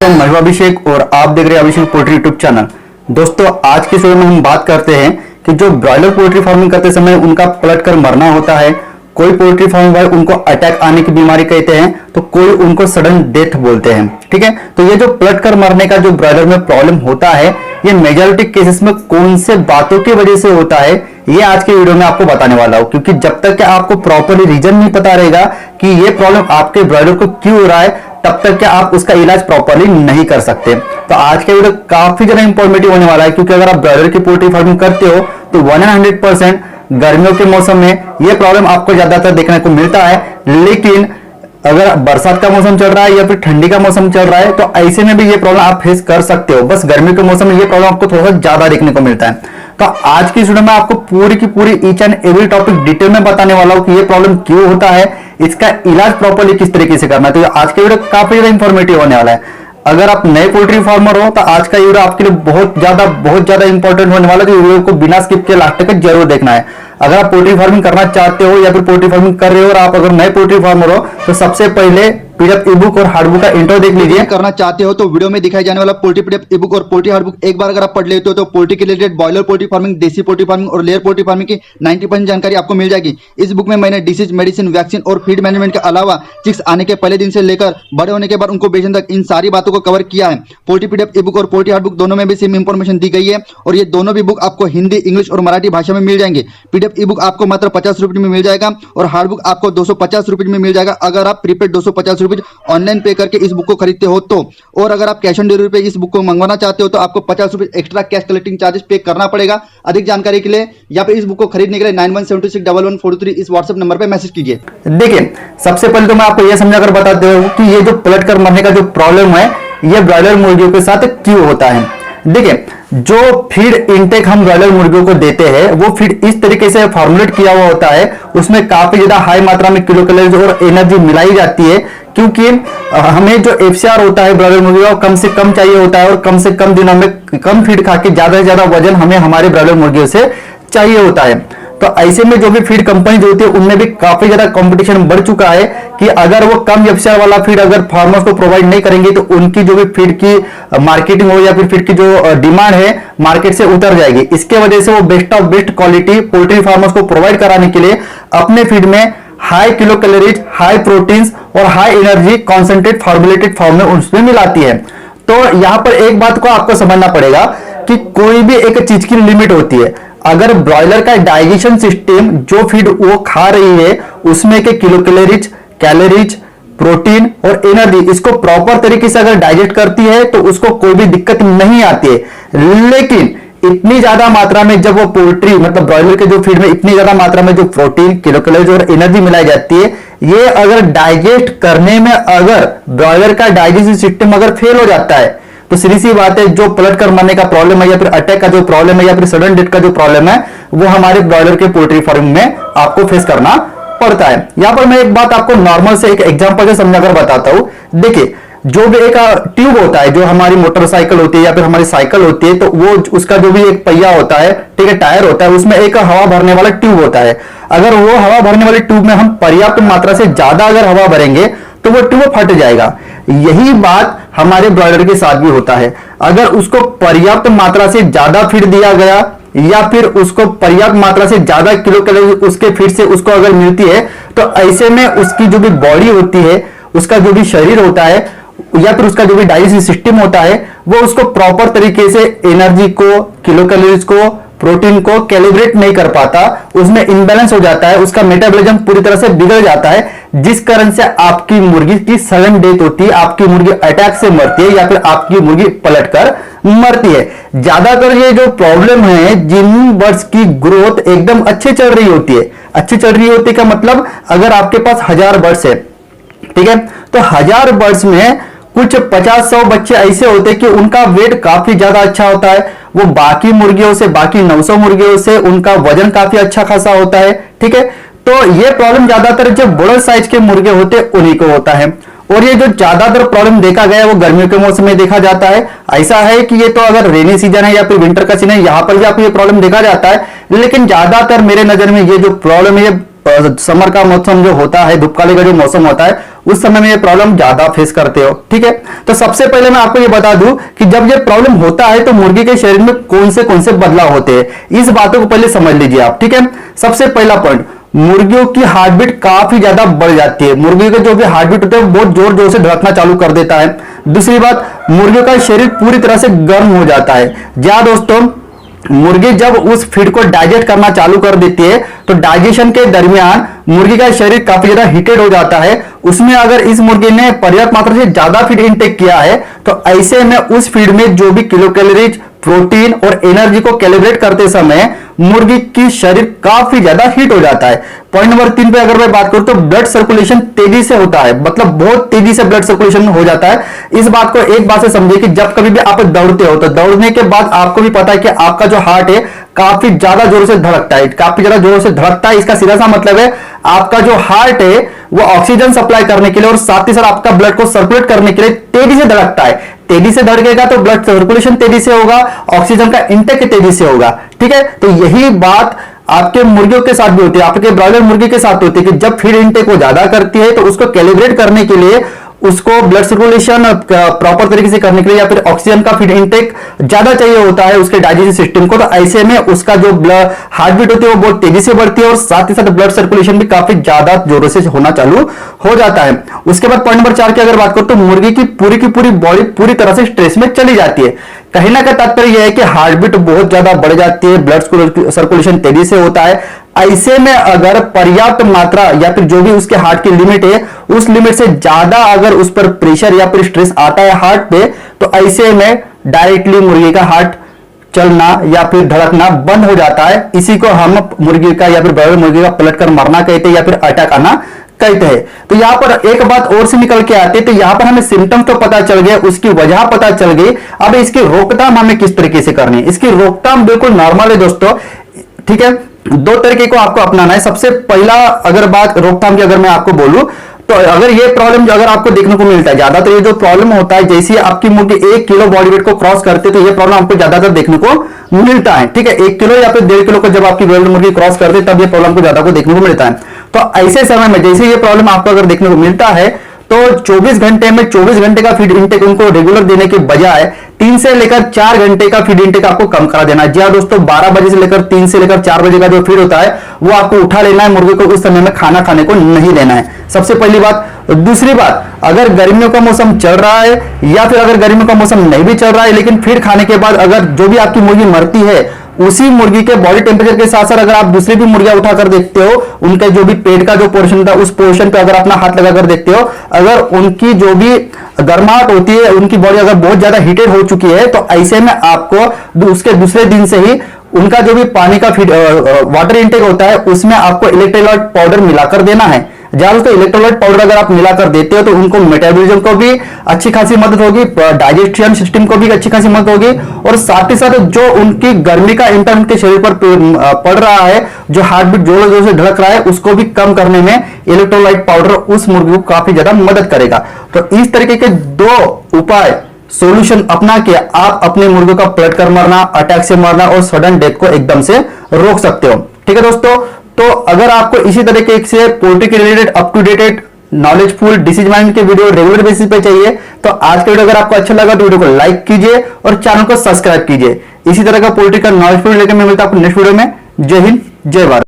दोस्तों, मैं हूं अभिषेक और आप देख रहे हैं अभिषेक पोल्ट्री यूट्यूब चैनल। दोस्तों, आज की वीडियो में हम बात करते हैं कि जो ब्रॉयलर पोल्ट्री फार्मिंग करते समय उनका पलट कर मरना होता है। कोई पोल्ट्री फार्म वाले उनको अटैक आने की बीमारी कहते हैं, तो कोई उनको सडन डेथ बोलते हैं। ठीक है, तो ये जो पलट कर मरने का जो ब्रॉयलर में प्रॉब्लम होता है, ये मेजॉरिटी केसेस में कौन से बातों की वजह से होता है, ये आज के वीडियो में आपको बताने वाला हूं। क्योंकि जब तक कि आपको प्रॉपरली रीजन नहीं पता रहेगा कि ये प्रॉब्लम आपके ब्रॉयलर को क्यों हो रहा है, तब तक कि आप उसका इलाज प्रॉपरली नहीं कर सकते। तो आज के वीडियो काफी ज्यादा इंफॉर्मेटिव होने वाला है, क्योंकि अगर आप ब्रॉयलर की पोल्ट्री फार्मिंग करते हो तो 100% गर्मियों के मौसम में यह प्रॉब्लम आपको ज्यादातर देखने को मिलता है। लेकिन अगर बरसात का मौसम चल रहा है या फिर ठंडी का मौसम चल रहा है, तो ऐसे में भी ये प्रॉब्लम आप फेस कर सकते हो। बस गर्मियों के मौसम में ये प्रॉब्लम आपको थोड़ा सा ज्यादा देखने को मिलता है। तो आज की वीडियो में आपको पूरी की पूरी each and every topic detail में बताने वाला हूं कि ये प्रॉब्लम क्यों होता है, इसका इलाज प्रॉपरली किस तरीके से करना है। तो आज का वीडियो काफी ज्यादा इंफॉर्मेटिव होने वाला है। अगर आप नए पोल्ट्री फार्मर हो तो आज का वीडियो आपके लिए बहुत ज्यादा इंपॉर्टेंट होने वाला है। तो वीडियो को बिना स्किप के लास्ट तक जरूर देखना है। अगर आप पोल्ट्री फार्मिंग करना चाहते हो या फिर पोल्ट्री फार्मिंग कर रहे हो और आप अगर नए पोल्ट्री फार्मर हो, तो सबसे पहले पीडीएफ ई-बुक और हार्ड बुक का इंट्रो देख लीजिए। करना चाहते हो तो वीडियो में दिखाई जाने वाला पोल्ट्री पीडीएफ ई-बुक और पोल्ट्री हार्ड बुक एक बार अगर आप पढ़ लेते हो तो पोल्ट्री के रिलेटेड बॉयलर पोल्ट्री फार्मिंग, देसी पोल्ट्री फार्मिंग और लेयर पोल्ट्री फार्मिंग की 90% जानकारी आपको मिल जाएगी। इस बुक में मैंने डिसीज, मेडिसिन, वैक्सीन और फीड मैनेजमेंट के अलावा चिक्स आने के पहले दिन से लेकर बड़े होने के बाद उनको बेचने तक इन सारी बातों को कवर किया है। पोल्ट्री पीडीएफ ई-बुक और पोल्ट्री हार्ड बुक दोनों में भी सेम इंफॉर्मेशन दी गई है और ये दोनों भी बुक आपको हिंदी, इंग्लिश और मराठी भाषा में मिल जाएंगे। पीडीएफ ई-बुक आपको मात्र 50 रुपये में मिल जाएगा और हार्ड बुक आपको 250 रुपये में मिल जाएगा अगर आप प्रीपेड 250 रुपये ऑनलाइन पे करके इस बुक को खरीदते हो तो। और अगर आप कैश ऑन डिलीवरी पे इस बुक को मंगवाना चाहते हो तो आपको 50 रुपये एक्स्ट्रा कैश कलेक्टिंग चार्जेस पे करना पड़ेगा। अधिक जानकारी के लिए या फिर इस बुक को खरीदने के लिए 91761143 इस व्हाट्सएप नंबर पे मैसेज कीजिए। देखिए, सबसे पहले तो मैं आपको यह समझाकर बताते हूँ कि ये जो पलट कर मरने का जो प्रॉब्लम है, ये ब्रॉयलर मुर्गियों के साथ क्यों होता है। देखिए, जो फीड इनटेक हम ब्रॉयलर मुर्गियों को देते हैं, वो फीड इस तरीके से फॉर्मुलेट किया हुआ होता है, उसमें काफी ज्यादा हाई मात्रा में किलो कैलोरीज और एनर्जी मिलाई जाती है। क्योंकि हमें जो एफसीआर होता है ब्रॉयलर मुर्गियों का कम से कम चाहिए होता है और कम से कम दिनों में कम फीड खा के ज्यादा से ज्यादा वजन हमें हमारे ब्रॉयलर मुर्गियों से चाहिए होता है। तो ऐसे में जो भी फीड कंपनी होती है, उनमें भी काफी ज्यादा कंपटीशन बढ़ चुका है कि अगर वो कम एफसीआर वाला फीड अगर फार्मर्स को प्रोवाइड नहीं करेंगे तो उनकी जो भी फीड की मार्केटिंग हो या फिर फीड की जो डिमांड है मार्केट से उतर जाएगी। इसके वजह से वो best of best quality poultry farmers को प्रोवाइड कराने के लिए अपने फीड में high kilo calories, high proteins और high energy concentrate formulated form में उसमें मिलाती है। तो यहां पर एक बात को आपको समझना पड़ेगा कि कोई भी एक चीज की लिमिट होती है। अगर ब्रॉयलर का डाइजेशन सिस्टम जो फीड वो खा रही है उसमें के किलो कैलोरीज, प्रोटीन और एनर्जी इसको प्रॉपर तरीके से अगर डाइजेस्ट करती है तो उसको कोई भी दिक्कत नहीं आती है। लेकिन इतनी ज्यादा मात्रा में जब वो पोल्ट्री मतलब ब्रॉयलर के जो फीड में इतनी ज्यादा मात्रा में जो प्रोटीन, किलो कैलोरीज और एनर्जी मिलाई जाती है, ये अगर डाइजेस्ट करने में अगर ब्रॉयलर का डाइजेस्टिव सिस्टम अगर फेल हो जाता है तो सीधी सी बात है, जो पलट कर मरने का प्रॉब्लम है या फिर अटैक का जो प्रॉब्लम है या फिर सडन डेथ का जो प्रॉब्लम है, वो हमारे ब्रॉयलर के पोल्ट्री फार्मिंग में आपको फेस करना पड़ता है। यहां पर मैं एक बात आपको नॉर्मल से एक एग्जांपल से समझाकर बताता हूं। देखिए, जो भी एक ट्यूब होता है, जो हमारी मोटरसाइकिल होती है या फिर हमारी साइकिल होती है, तो वो उसका जो भी एक पहिया होता है, ठीक है, टायर होता है, उसमें एक हवा भरने वाला ट्यूब होता है। अगर वो हवा भरने वाले ट्यूब में हम पर्याप्त मात्रा से ज्यादा अगर हवा भरेंगे तो वो ट्यूब फट जाएगा। यही बात हमारे ब्रॉयलर के साथ भी होता है। अगर उसको पर्याप्त मात्रा से ज्यादा फीड दिया गया या फिर उसको पर्याप्त मात्रा से ज्यादा किलो कैलोरी उसके फीड से उसको अगर मिलती है, तो ऐसे में उसकी जो भी बॉडी होती है, उसका जो भी शरीर होता है या फिर उसका जो भी डाइजेस्टिव सिस्टम होता है, वो उसको प्रॉपर तरीके से एनर्जी को, किलो कैलोरीज को, प्रोटीन को कैलिब्रेट नहीं कर पाता, उसमें इनबैलेंस हो जाता है, उसका मेटाबॉलिज्म पूरी तरह से बिगड़ जाता है, जिस कारण से आपकी मुर्गी की सडन डेथ होती है, आपकी मुर्गी अटैक से मरती है या फिर आपकी मुर्गी पलटकर मरती है। ज्यादातर ये जो प्रॉब्लम है, जिन बर्ड्स की ग्रोथ एकदम अच्छी चल रही होती है, अच्छी चल रही होती है का मतलब अगर आपके पास 1000 बर्ड्स है, ठीक है, तो 1000 बर्ड्स में कुछ 50-100 बच्चे ऐसे होते हैं कि उनका वेट काफी ज्यादा अच्छा होता है, वो बाकी मुर्गियों से, बाकी 900 मुर्गियों से उनका वजन काफी अच्छा खासा होता है। ठीक है, तो ये प्रॉब्लम ज्यादातर जो बड़े साइज के मुर्गे होते हैं उन्हीं को होता है। और ये जो ज्यादातर प्रॉब्लम देखा गया है वो गर्मियों के मौसम में देखा जाता है। ऐसा है कि ये तो अगर रेनी सीजन है या फिर विंटर का सीजन है, यहां पर भी आपको ये प्रॉब्लम देखा जाता है, लेकिन ज्यादातर मेरे नजर में ये जो प्रॉब्लम है समर का मौसम जो होता है, धूपकाली का जो मौसम होता है, उस समय में ये प्रॉब्लम ज्यादा फेस करते हो। ठीक है, तो सबसे पहले मैं आपको ये बता दूं कि जब ये प्रॉब्लम होता है तो मुर्गी के शरीर में कौन से बदलाव होते हैं, इस बातों को पहले समझ लीजिए आप। ठीक है, सबसे पहला पॉइंट, मुर्गियों की हार्ट बीट काफी ज्यादा बढ़ जाती है। मुर्गी का जो भी हार्ट बीट होता है वो बहुत जोर जोर से धड़कना चालू कर देता है। दूसरी बात, मुर्गियों का शरीर पूरी तरह से गर्म हो जाता है। जी दोस्तों, मुर्गी जब उस फीड को डाइजेस्ट करना चालू कर देती है तो डाइजेशन के दरमियान मुर्गी का शरीर काफी ज्यादा हीटेड हो जाता है। उसमें अगर इस मुर्गी ने पर्याप्त मात्रा से ज्यादा फीड इंटेक किया है तो ऐसे में उस फीड में जो भी किलो कैलोरीज, प्रोटीन और एनर्जी को कैलिब्रेट करते समय मुर्गी की शरीर काफी ज्यादा हीट हो जाता है। पॉइंट नंबर 3 पे अगर मैं बात करूं तो ब्लड सर्कुलेशन तेजी से होता है, मतलब बहुत तेजी से ब्लड सर्कुलेशन हो जाता है। इस बात को एक बात से समझिए कि जब कभी भी आप दौड़ते हो तो दौड़ने के बाद आपको भी पता है कि आपका जो हार्ट है काफी ज्यादा जोर से धड़कता है, काफी ज्यादा जोर से धड़कता है। इसका सीधा सा मतलब है आपका जो हार्ट है वो ऑक्सीजन सप्लाई करने के लिए और साथ ही साथ आपका ब्लड को सर्कुलेट करने के लिए तेजी से धड़कता है। तेजी से धड़केगा तो ब्लड सर्कुलेशन तेजी से होगा, ऑक्सीजन का इंटेक तेजी से होगा। ठीक है, तो यही बात आपके मुर्गियों के साथ भी होती है, आपके ब्रॉयलर मुर्गी के साथ होती है कि जब फीड इंटेक वो ज्यादा करती है तो उसको कैलिब्रेट करने के लिए, उसको ब्लड सर्कुलेशन प्रॉपर तरीके से करने के लिए या फिर ऑक्सीजन का फीड इंटेक ज्यादा चाहिए होता है उसके डाइजेस्टिव सिस्टम को, तो ऐसे में उसका जो हार्ट बीट होती है वो बहुत तेजी से बढ़ती है और साथ ही साथ ब्लड सर्कुलेशन भी काफी ज्यादा जोरों से होना चालू हो जाता है। उसके बाद पॉइंट नंबर 4 की अगर बात करो तो मुर्गी की पूरी बॉडी पूरी तरह से स्ट्रेस में चली जाती है। कहने का तात्पर्य यह है कि हार्ट बीट बहुत ज्यादा बढ़ जाती है, ब्लड सर्कुलेशन तेजी से होता है। ऐसे में अगर पर्याप्त मात्रा या फिर जो भी उसके हार्ट की लिमिट है उस लिमिट से ज्यादा अगर उस पर प्रेशर या फिर स्ट्रेस आता है हार्ट पे, तो ऐसे में डायरेक्टली मुर्गी का हार्ट चलना या फिर धड़कना बंद हो जाता है। इसी को हम मुर्गी का या फिर ब्रॉयलर मुर्गी का पलटकर मरना कहते हैं या फिर अटैक आना कहते हैं। तो यहां पर एक बात और से निकल के आती है, तो यहां पर हमें सिम्टम तो पता चल गया, उसकी वजह पता चल गई। अब इसकी रोकथाम हमें किस तरीके से करनी है? इसकी रोकथाम बिल्कुल नॉर्मल है दोस्तों। ठीक है, 2 तरीके को आपको अपनाना है। सबसे पहला अगर बात रोकथाम की अगर मैं आपको बोलूं तो अगर ये प्रॉब्लम जो अगर आपको देखने को मिलता है, ज्यादातर ये जो प्रॉब्लम होता है जैसे आपकी मुर्गी 1 किलो बॉडी वेट को क्रॉस करते तो ये प्रॉब्लम आपको ज्यादातर देखने को मिलता है। ठीक है, 1 किलो या फिर 1.5 किलो को जब आपकी ब्रॉयलर मुर्गी क्रॉस करते तब ये प्रॉब्लम को ज्यादा को देखने को मिलता है। तो ऐसे समय में जैसे ये प्रॉब्लम आपको अगर देखने को मिलता है तो 24 घंटे में 24 घंटे का फीड इंटेक उनको रेगुलर देने के बजाय 3 से लेकर 4 घंटे का फीड इंटेक आपको कम करा देना है। जी हाँ दोस्तों, 12 बजे से लेकर 3 से लेकर 4 बजे का जो फीड होता है वो आपको उठा लेना है। मुर्गे को उस समय में खाना खाने को नहीं लेना है, सबसे पहली बात। दूसरी बात, अगर गर्मियों का मौसम चल रहा है या फिर अगर गर्मियों का मौसम नहीं भी चल रहा है लेकिन फीड खाने के बाद अगर जो भी आपकी मुर्गी मरती है उसी मुर्गी के बॉडी टेम्परेचर के साथ साथ अगर आप दूसरी भी मुर्गियां उठाकर देखते हो, उनके जो भी पेट का जो पोर्शन था उस पोर्शन पे अगर अपना हाथ लगाकर देखते हो, अगर उनकी जो भी गर्माहट होती है, उनकी बॉडी अगर बहुत ज्यादा हीटेड हो चुकी है तो ऐसे में आपको उसके दूसरे दिन से ही उनका जो भी पानी का वाटर इंटेक होता है उसमें आपको इलेक्ट्रोलाइट पाउडर मिलाकर देना है। जहां उसको इलेक्ट्रोलाइट पाउडर अगर आप मिलाकर देते हो तो उनको मेटाबॉलिज्म को भी अच्छी खासी मदद होगी, डाइजेशन सिस्टम को भी अच्छी खासी मदद होगी और साथ ही साथ जो उनकी गर्मी का इंटर्न उनके शरीर पर पड़ रहा है, जो हार्ट बीट जोर जोर से धड़क रहा है, उसको भी कम करने में इलेक्ट्रोलाइट पाउडर उस मुर्गी को काफी ज्यादा मदद करेगा। तो इस तरीके के 2 उपाय सॉल्यूशन अपना के आप अपने मुर्गों का पलट कर मरना, अटैक से मरना और सडन डेथ को एकदम से रोक सकते हो। ठीक है दोस्तों, तो अगर आपको इसी तरीके से पोल्ट्री के related up to dated knowledgeful decision management के वीडियो रेगुलर बेसिस पे चाहिए तो आज का वीडियो अगर आपको अच्छा लगा तो वीडियो को लाइक कीजिए और चैनल को सब्सक्राइब कीजिए। इसी तरह का पोल्ट्री का नॉलेजफुल लेकर मैं मिलता हूं आपको नेक्स्ट वीडियो में। जय हिंद, जय भारत।